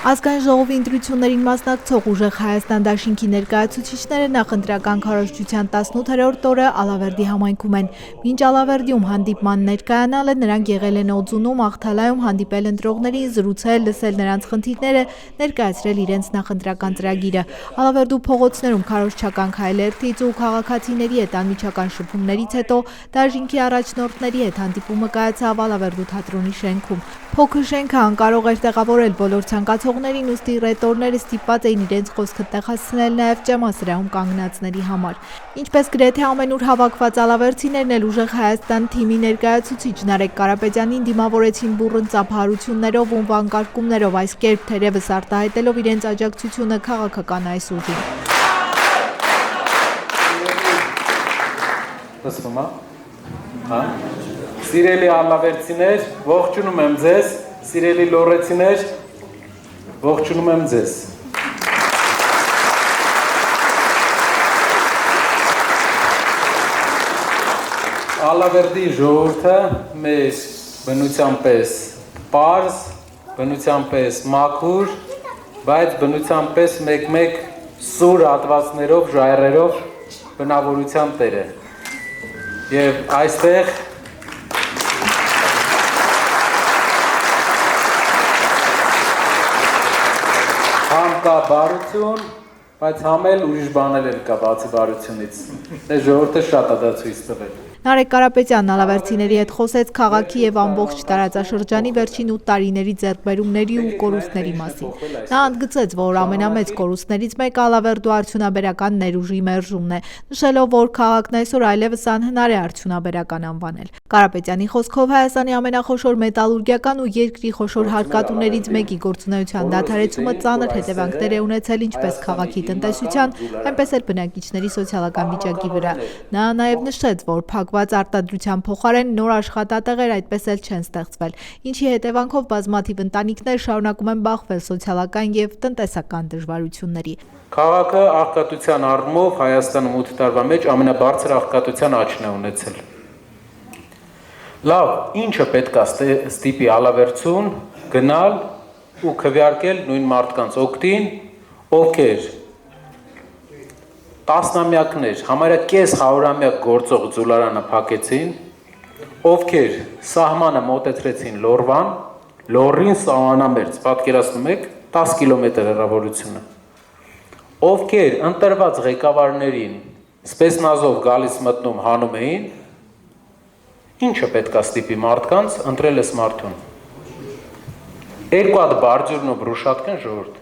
Ազգային ժողովի ընտրություններին մասնակցող Ուժեղ Հայաստան դաշինքի ներկայացուցիչները նախընտրական քարոզչության 18-րդ օրը Ալավերդի համայնքում են։ Մինչ Ալավերդիում հանդիպման ներկայանալը նրանք եղել են Օձունում, Աղթալայում հանդիպել ընտրողներին, զրուցել, լսել նրանց խնդիրները, ներկայացրել իրենց նախընտրական ծրագիրը։ Ալավերդու փողոցներում քարոզչական քայլերթից ու քաղաքացիների հետ անմիջական շփումներից հետո դաշինքի առաջնորդների հետ հանդիպումը կայացավ Ալավերդու թատրոնի շենքում։ Փոքր շենքը անկարող էր տեղավորել բոլոր ցանկացողներին, ուստի ռետորները ստիպված էին իրենց խոսքը տեղ հասցնել նաև ճեմասրահում կանգնածների համար։ Ինչպես գրեթե ամենուր հավաքված ալավերդցիներն էլ Ուժեղ Հայաստան թիմի ներկայացուցիչ Նարեկ Կարապետյանին դիմավորեցին բուռն ծափահարություններով ու վանկարկումներով, այս կերպ թերևս արտահայտելով իրենց աջակցությունը քաղաքական այս ուժին։ Սիրելի ալավերդցիներ, ողջունում եմ ձեզ, սիրելի լոռեցիներ, ողջունում եմ ձեզ։ Ալավերդի ժողովուրդը մեր բնության պես պարզ, բնության պես մաքուր, բայց բնության պես մեկ-մեկ սուր հատվածներով, ժայռերով բնավորության տեր է։ Եվ այստեղ համ կա բարություն, բայց համ էլ ուրիշ բաներ էլ կա բացի բարությունից։ Դե ժողովուրդը շատ է դա ցույց տվել։ Նարեկ Կարապետյանն ալավերդցիների հետ խոսեց քաղաքի եւ ամբողջ տարածաշրջանի վերջին 8 տարիների ձեռքբերումների ու կորուստների մասին։ Նա ընդգծեց, որ ամենամեծ կորուստներից մեկը Ալավերդու արդյունաբերական ներուժի մերժումն է, նշելով, որ քաղաքն այսօր այլևս անհնար է արդյունաբերական անվանել։ Կարապետյանի խոսքով Հայաստանի ամենախոշոր մետալուրգիական ու երկրի խոշոր հարկատուներից մեկի գործունեության դադարեցումը ծանր հետևանքներ է ունեցել ինչպես քաղաքի տնտեսության, այնպես էլ բնակիչների սոցիալական վիճակի վրա։ Նա նաև նշեց, որ փակված արտադրության փոխարեն նոր աշխատատեղեր այդպես էլ չեն ստեղծվել, ինչի հետևանքով բազմաթիվ ընտանիքներ շարունակում են բախվել սոցիալական եւ տնտեսական դժվարությունների։ Քաղաքը աղքատության առումով Հայաստանում 8 տարվա մեջ ամենաբարձր աղքատության աճն է ունեցել։ Լավ, ինչը պետք է ստիպի ալավերդցուն գնալ ու քվեարկել նույն մարդկանց օգտին, ովքեր տասնամյակներ, համարյա կես հարյուրամյակ գործող ձուլարանը փակեցին, ովքեր սահմանը մոտեցրեցին Լոռվան, Լոռին սահմանամերձ, պատկերացնում եք 10 կիլոմետր հեռավորությունը, ովքեր ընտրված ղեկավարներին սպեսնազով գալիս մտնում հանում էին, ինչը պետք է ստիպի մարդկանց ընտրել ես մարդուն։ Երկու հատ բարձուրն ու բրուշատկեն ժողովուրդ։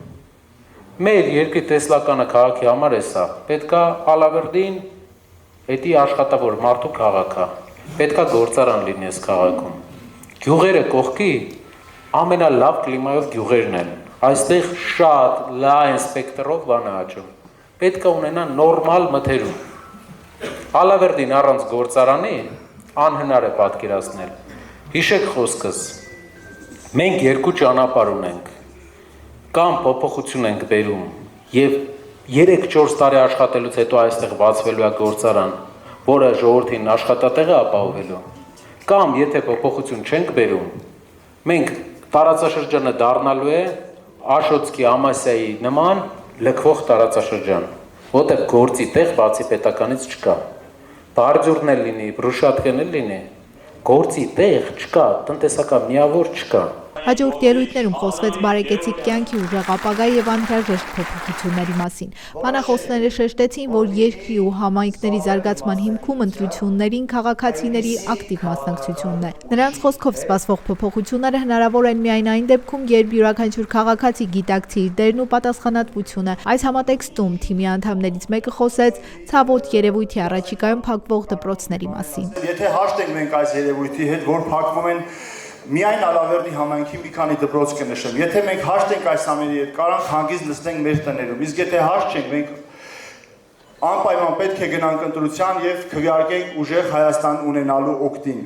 Մեր երկրի տեսլականը քաղաքի համար է սա, պետք է Ալավերդին հետի աշխատավոր մարդու քաղաք է, պետք է գործարան լինի այս քաղաքում։ Գյուղերը կողքի ամենալավ կլիմայով գյուղերն են, այստեղ շատ լայն սպեկտրով բան է աճում, պետք է ունենա նորմալ մթերում։ Ալավերդին առանց գործարանի անհնար է պատկերացնել։ Հիշեք խոսքս, մենք երկու ճանապարհ ունենք, կամ փոփոխություն ենք բերում եւ 3-4 տարի աշխատելուց հետո այստեղ բացվելու է գործարան, որը ժողովրդին աշխատատեղ է ապահովելու, կամ եթե փոփոխություն չենք բերում, մենք տարածաշրջանը դառնալու է Աշոտսկի Ամասիայի նման լքվող տարածաշրջան, որտեղ գործի տեղ բացի պետականից չկա։ Բարձուրն էլ լինի, բրուշատկեն էլ լինի, գործի տեղ չկա, տնտեսական միավոր չկա։ Հաջորդ ելույթներում խոսվեց բարեկեցիկ կյանքի ուժեղ ապագայի եւ անհրաժեշտ փոփոխությունների մասին։ Բանախոսները շեշտեցին, որ երկրի ու համայնքների զարգացման հիմքում ընտրություններին քաղաքացիների ակտիվ մասնակցությունն է։ Նրանց խոսքով սպասվող փոփոխությունները հնարավոր են միայն այն դեպքում, երբ յուրաքանչյուր քաղաքացի գիտակցի իր դերն ու պատասխանատվությունը։ Այս համատեքստում թիմի անդամներից մեկը խոսեց ցավոտ երևույթի առաջիկայում փակվող դպրոցների մասին։ Եթե հաշտենք մենք այս երևույթի հետ, որ փակվում են միայն Ալավերդի համայնքի մի քանի դպրոց կնշեմ։ Եթե մենք հաշտենք այս ամենի հետ, կարանք հանգիստ նստենք մեր տներում։ Իսկ եթե հաշտենք, մենք անպայման պետք է գնանք ընտրության եւ քվեարկենք Ուժեղ Հայաստան ունենալու օգտին։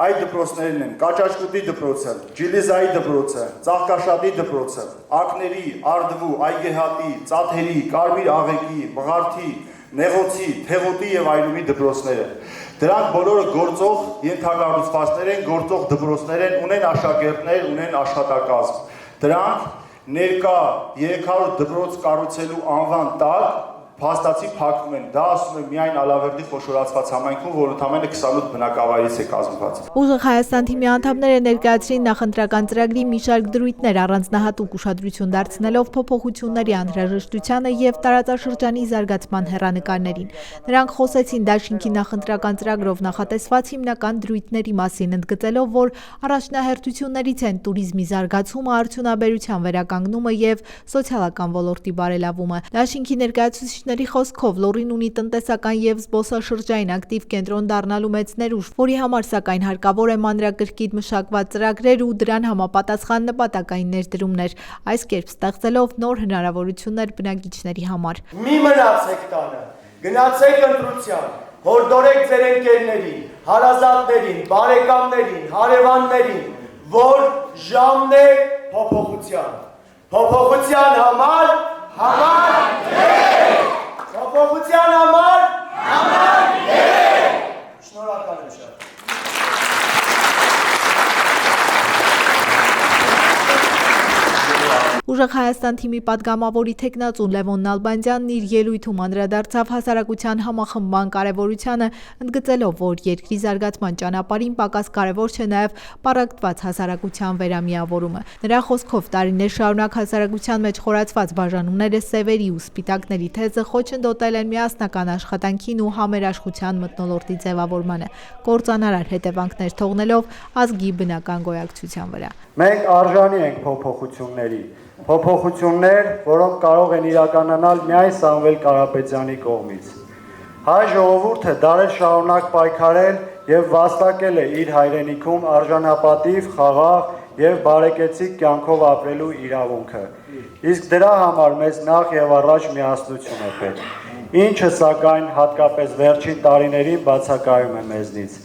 Այդ դպրոցներն են Կաճաշկուտի դպրոցը, Ջիլիզայի դպրոցը, Ծաղկաշատի դպրոցը, Ակների, Արդվու, Այգեհատի, Ծաթերի, Կարմիր աղեկի, Բղարդի, Նեղոցի, Թեղուտի եւ այլումի դպրոցները։ Դրանք բոլորը գործող ենթակառուցվածքներ են, գործող դպրոցներ են, ունեն աշակերտներ, ունեն աշխատակազմ։ Դրանք ներկա 300 դպրոց կառուցելու անվան տակ փաստացի փակվում են։ Դա ասում է միայն Ալավերդի խոշորացված համայնքում, որ ընդամենը 28 բնակավայրից է կազմված։ Ուժեղ Հայաստան թիմի անդամները ներկայացրին նախընտրական ծրագրի մի շարք դրույթներ առանձնահատուկ ուշադրություն դարձնելով փոփոխությունների անհրաժեշտությանը եւ տարածաշրջանի զարգացման հեռանկարներին։ Նրանք խոսեցին Դաշինքի նախընտրական ծրագրով նախատեսված հիմնական դրույթների մասին, ընդգծելով, որ առաջնահերթություններից են տուրիզմի զարգացումը, արդյունաբերության վերականգնումը եւ սոցիալական ոլորտի բարելավումը։ Դաշինքի ներկայացուցիչների խոսքով Լոռին ունի տնտեսական եւ զբոսաշրջային ակտիվ կենտրոն դառնալու մեծ ներուժ, որի համար սակայն հարկավոր է մանրակրկիտ մշակված ծրագրեր ու դրան համապատասխան նպատակային ներդրումներ, այս կերպ ստեղծելով նոր հնարավորություններ բնակիչների համար։ Մի մնացեք տանը, գնացեք ընտրության, հորդորեք ձեր ընկերներին, հարազատներին, բարեկամներին, հարևաններին, որ ժամն է փոփոխության։ Փոփոխության համար Փոփոխության համար Շնորհակալ եմ շատ։ Ուժեղ Հայաստան թիմի պատգամավորի թեկնածու Լևոն Նալբանդյանն իր ելույթում անդրադարձավ հասարակության համախմբման կարևորությանը, ընդգծելով, որ երկրի զարգացման ճանապարհին պակաս կարևոր չէ նաև պառակտված հասարակության վերամիավորումը։ Նրա խոսքով տարիներ շարունակ հասարակության մեջ խորացված բաժանումները սևերի ու սպիտակների թեզը խոչընդոտել են միասնական աշխատանքին ու համերաշխության մթնոլորտի ձևավորմանը, կործանարար հետևանքներ թողնելով ազգի բնական գոյակցության վրա։ Մենք արժանի ենք փոփոխությունների։ Փոփոխություններ, որոնք կարող են իրականանալ միայն Սամվել Կարապետյանի կողմից։ Հայ ժողովուրդը դարեր շարունակ պայքարել եւ վաստակել է իր հայրենիքում արժանապատիվ, խաղաղ եւ բարեկեցիկ կյանքով ապրելու իրավունքը։ Իսկ դրա համար մեզ նախ եւ առաջ միասնություն է պետք, ինչը սակայն հատկապես վերջին տարիներին բացակայում է մեզնից։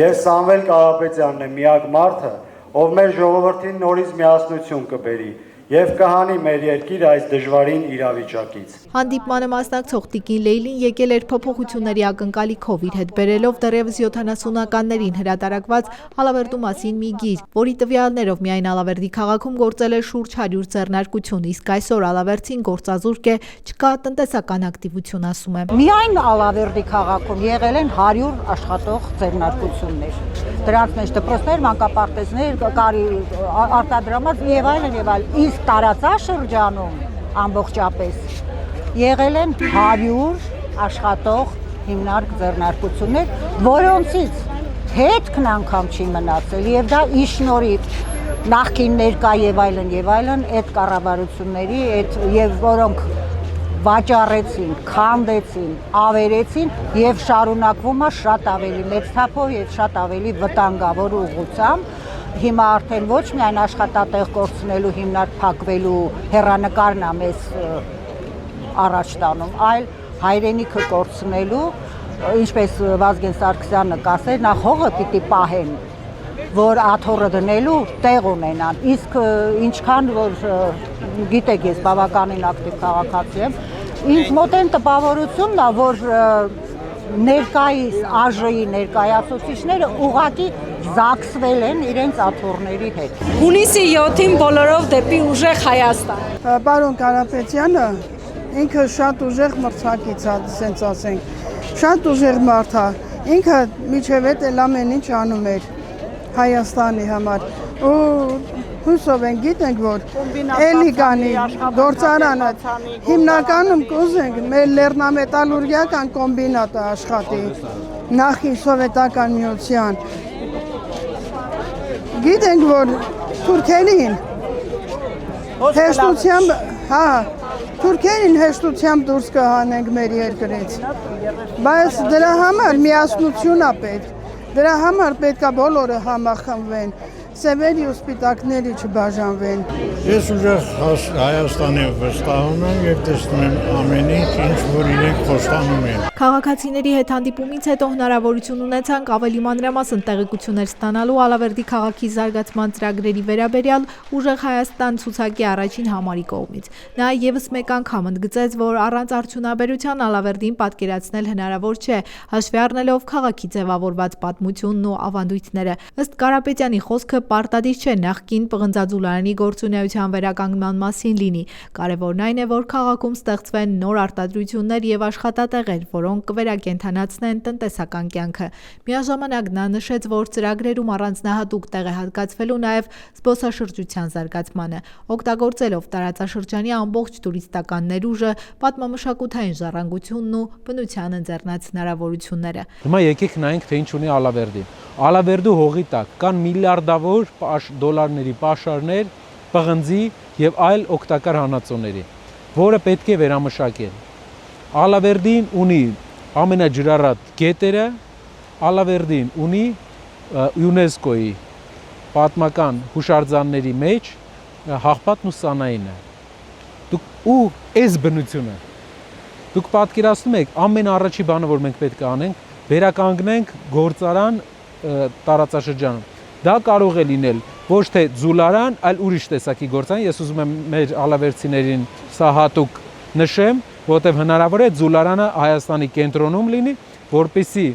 Եվ Սամվել Կարապետյանն է միակ մարդը, ով մեր ժողովրդին նորից միասնություն կբերի եւ կհանի մեր երկիրը այս դժվարին իրավիճակից։ Հանդիպմանը մասնակցող Տիկին Լեյլին եկել էր փոփոխությունների ակնկալիքով իր հետ բերելով դեռևս 70-ականներին հրատարակված Ալավերդու մասին մի գիր, որի տվյալներով միայն Ալավերդի քաղաքում գործել է շուրջ 100 ձեռնարկություն, իսկ այսօր Ալավերդին գործազուրկ է, չկա տնտեսական ակտիվություն, ասում է։ Միայն Ալավերդի քաղաքում եղել են 100 աշխատող ձեռնարկություններ։ Դրանց մեջ դպրոցներ, մանկապարտեզներ, արտադրամաց եւ այլն։ Իսկ տարածաշրջանում ամբողջապես եղել են 100 աշխատող հիմնարկ ձեռնարկություններ, որոնցից հետքն անգամ չի մնացել եւ դա ի շնորհիվ նախկին ներկա եւ այլն այդ կառավարությունների եւ որոնք վաճառեցին, քանդեցին, ավերեցին եւ շարունակվում է շատ ավելի մեծ թափով եւ շատ ավելի վտանգավոր ուղղությամբ։ Հիմա արդեն ոչ միայն աշխատատեղ կորցնելու հիմնարկ փակվելու հեռանկարն է մեզ առաջ տանում, այլ հայրենիքը կորցնելու, ինչպես Վազգեն Սարգսյանը կասեր, նախ հողը պիտի պահեն, որ աթոռը դնելու տեղ ունենան։ Իսկ ինչքան որ գիտեք, ես բավականին ակտիվ քաղաքացի եմ, ինձ մոտ են տպավորությունն է, որ ներկայիս ԱԺ-ի ներկայացուցիչները ուղղակի զաքսվել են իրենց աթոռների հետ։ Հունիսի 7-ին բոլորով դեպի ուժեղ Հայաստան։ Պարոն Կարապետյանը ինքը շատ ուժեղ մրցակից է, ասենք ասենք, շատ ուժեղ մարդ է, ինքը միջև էլ ամեն ինչ անում էր Հայաստանի համար, ու հուսով ենք, գիտենք, որ էլի կանի գործարանը, հիմնականում կուզենք մեր լեռնամետալուրգիական կոմբինատը աշխատի, նախին սովետական միության, գիտենք, որ թուրքերին հեշտությամբ դուրս կհանենք մեր երկրից, բայց դրա համար միասնություն է պետք, դրա համար պետք է բոլորը համախմբվեն, սևերի ու սպիտակների չբաժանվեն։ Ես ուժեղ Հայաստանի վստահում եմ եւ տեսնում եմ ամեն ինչ, որ իրենք խոստանում են։ Քաղաքացիների հետ հանդիպումից հետո հնարավորություն ունեցանք ավելի մանրամասն տեղեկություններ ստանալու Ալավերդի քաղաքի զարգացման ծրագրերի վերաբերյալ ուժեղ Հայաստան ցուցակի առաջին համարի կողմից։ Նա եւս մեկ անգամ ընդգծեց, որ առանց արդյունաբերության Ալավերդին պատկերացնել հնարավոր չէ, հաշվի առնելով քաղաքի ձևավորված պատմությունն ու ավանդույթները։ Ըստ Կարապետյանի խոսքը պարտադիր չէ նախկին պղնձաձուլարանի գործունեության վերականգնման մասին լինի։ Կարևորն այն է, որ քաղաքում ստեղծվեն նոր արտադրություններ եւ աշխատատեղեր, որոնք կվերակենդանացնեն տնտեսական կյանքը։ Միաժամանակ նա նշեց, որ ծրագրերում առանձնահատուկ տեղ է հատկացվելու նաեւ զբոսաշրջության զարգացմանը, օգտագործելով տարածաշրջանի ամբողջ տուրիստական ներուժը, պատմամշակութային ժառանգությունն ու բնության ընձեռնած հնարավորությունները։ Հիմա եկեք նայենք, թե ինչ ունի Ալավերդին։ Ալավերդու հողի տակ կան միլիարդավոր դոլարների պաշարներ, պղնձի եւ այլ օգտակար հանածոների, որը պետք է վերամշակել։ Ալավերդին ունի ամենաջրառատ գետերը, Ալավերդին ունի ՅՈՒՆԵՍԿՕ-ի պատմական հուշարձանների մեջ Հաղպատն ու Սանայինը։ Ու այս բնությունը դուք պատկերացնում եք, ամեն առաջի բանը, որ մենք պետք է անենք, վերականգնենք գործարան տարածաշրջանում։ Դա կարող է լինել ոչ թե ձուլարան, այլ ուրիշ տեսակի գործարան։ Ես ուզում եմ մեր ալավերցիներին սա հատուկ նշեմ, որովհետև հնարավոր է ձուլարանը Հայաստանի կենտրոնում լինի, որպեսզի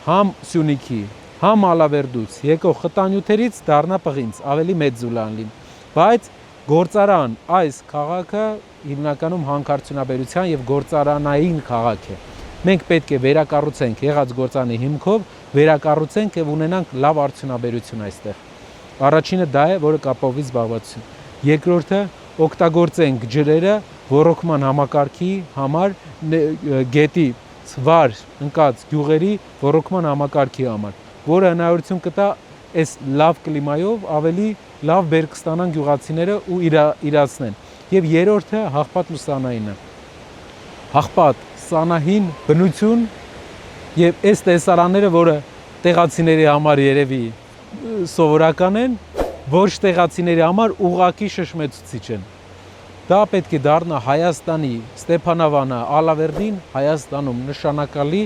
համ Սյունիքի, համ Ալավերդուց եկող խտանյութերից դառնա պղինձ, ավելի մեծ ձուլարան լինի։ Բայց գործարան այս քաղաքը հիմնականում հանքարդյունաբերության եւ գործարանային քաղաք է։ Մենք պետք է վերակառուցենք եղած գործարանի հիմքով, վերակառուցենք եւ ունենանք լավ արդյունաբերություն այստեղ։ Առաջինը դա է, որը կապովի զբաղվածություն։ Երկրորդը օգտագործենք ջրերը ռոռոկման համակարգի համար, գետի վար ընկած գյուղերի ռոռոկման համակարգի համար, որը հնարավորություն կտա այս լավ կլիմայով ավելի լավ բերք ստանան գյուղացիները ու իրացնեն։ Եվ երրորդը Հաղպատն ու Սանայինը։ Հաղպատ, Սանահին բնություն եւ այս տեսարանները, որը տեղացիների համար երևի սովորական են, ոչ տեղացիների համար ուղղակի շշմեցուցիչ են։ Դա պետք է դառնա Հայաստանի Ստեփանավանը, Ալավերդին Հայաստանում նշանակալի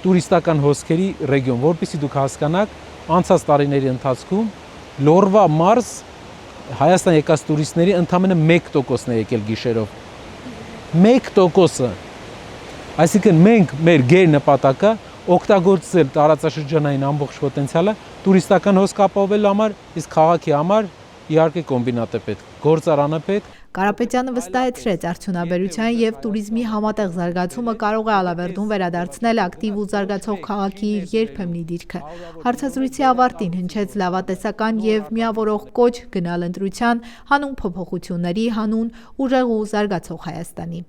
տուրիստական հոսքերի ռեգիոն, որպեսզի դուք հասկանաք, անցած տարիների ընթացքում Լոռվա մարզ Հայաստան եկած տուրիստների ընդամենը 1%-ն է եկել գիշերով։ 1%-ը։ Այսինքն մենք մեր գերնպատակը օգտագործել տարածաշրջանային ամբողջ պոտենցիալը տուրիստական հոսք ապահովելու համար, իսկ քաղաքի համար իհարկե կոմբինատ է պետք, գործարանը պետք։ Կարապետյանը վստահեցրեց, արդյունաբերության եւ տուրիզմի համատեղ զարգացումը կարող է Ալավերդուն վերադարձնել ակտիվ ու զարգացող քաղաքի իր երբեմնի դիրքը։ Հարցազրույցի ավարտին հնչեց լավատեսական եւ միավորող կոչ գնալ ընտրության, հանուն փոփոխությունների, հանուն ուժեղ ու զարգացող Հայաստանի։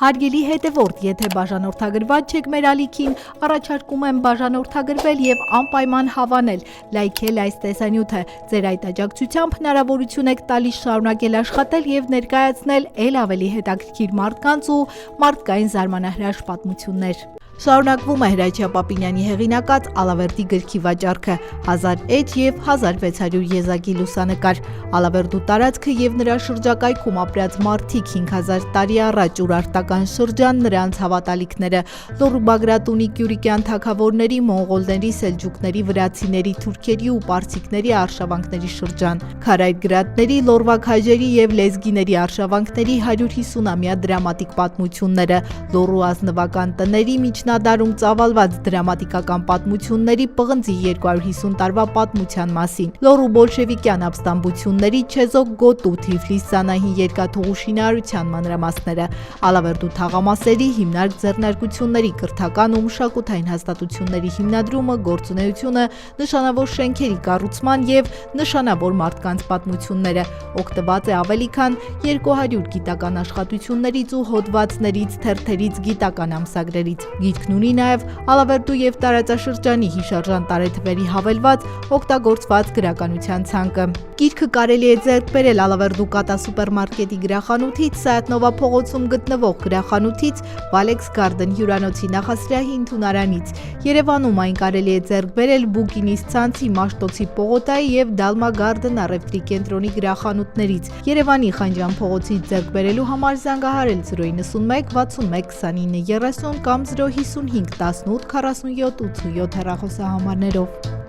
Հարգելի հետևորդ, եթե բաժանորդագրված չեք մեր ալիքին, առաջարկում եմ բաժանորդագրվել եւ անպայման հավանել, լայքել այս տեսանյութը։ Ձեր այդ աջակցությամբ հնարավորություն եք տալիս շարունակել աշխատել եւ ներկայացնել ել ավելի հետաքրքիր մարդկանց ու մարդկային զարմանահրաշ պատմություններ։ Շարունակվում է Հրաչյա Պապինյանի հեղինակած Ալավերդի գրքի վաճառքը, 1000 էջ եւ 1600 եզակի լուսանկար։ Ալավերդու տարածքը եւ նրա շրջակայքում ապրած մարդիկ 5000 տարի առաջ ուրարտական շրջան, նրանց հավատալիքները, Լոռու Բագրատունի Կյուրիկյան թագավորների, մոնղոլների, սելջուկների, վրացիների, թուրքերի ու պարսիկների արշավանքների շրջան, քարայր գրատների, լոռվա քաջերի եւ լեզգիների արշավանքների 150-ամյա դրամատիկ պատմությունները, Լոռու ազնվական տների միջնադարում ծավալված դրամատիկական պատմությունների, պղնձի 250 տարվա պատմության մասին, Լոռու բոլշևիկյան ապստամբությունների, Չեզոք գոտու, Թիֆլիս Սանահին երկաթուղու շինարարության մանրամասները, Ալավերդու թաղամասերի, հիմնարկ ձեռնարկությունների, կրթական ու մշակութային հաստատությունների հիմնադրումը, գործունեությունը, նշանավոր շենքերի կառուցման եւ նշանավոր մարդկանց պատմությունները, օգտված է ավելի քան 200 գիտական աշխատություններից ու հոդվածներից, թերթերից, գիտական ամսագրերից։ Գիրքն ունի նաև Ալավերդու եւ տարածաշրջանի հիշարժան տարեթվերի հավելված օգտագործված գրականության ցանկը։ Գիրքը կարելի է ձեռք բերել Ալավերդու Կատա սուպերմարկետի գրախանութից, Սայաթնովա փողոցում գտնվող գրախանութից, Valex Garden հյուրանոցի նախասրահի ընդունարանից։ Երևանում այն կարելի է ձեռք բերել Բուկինիս ցանցի, Մաշտոցի պողոտայի եւ Դալմա Garden առևտրի կենտրոնի գրախանութներից։ Երևանի Խանջյան փողոցից ձեռք բերելու համար զանգահարել 091 61 29 30 կամ 055 18 47 87 հեռախոսահամարներով։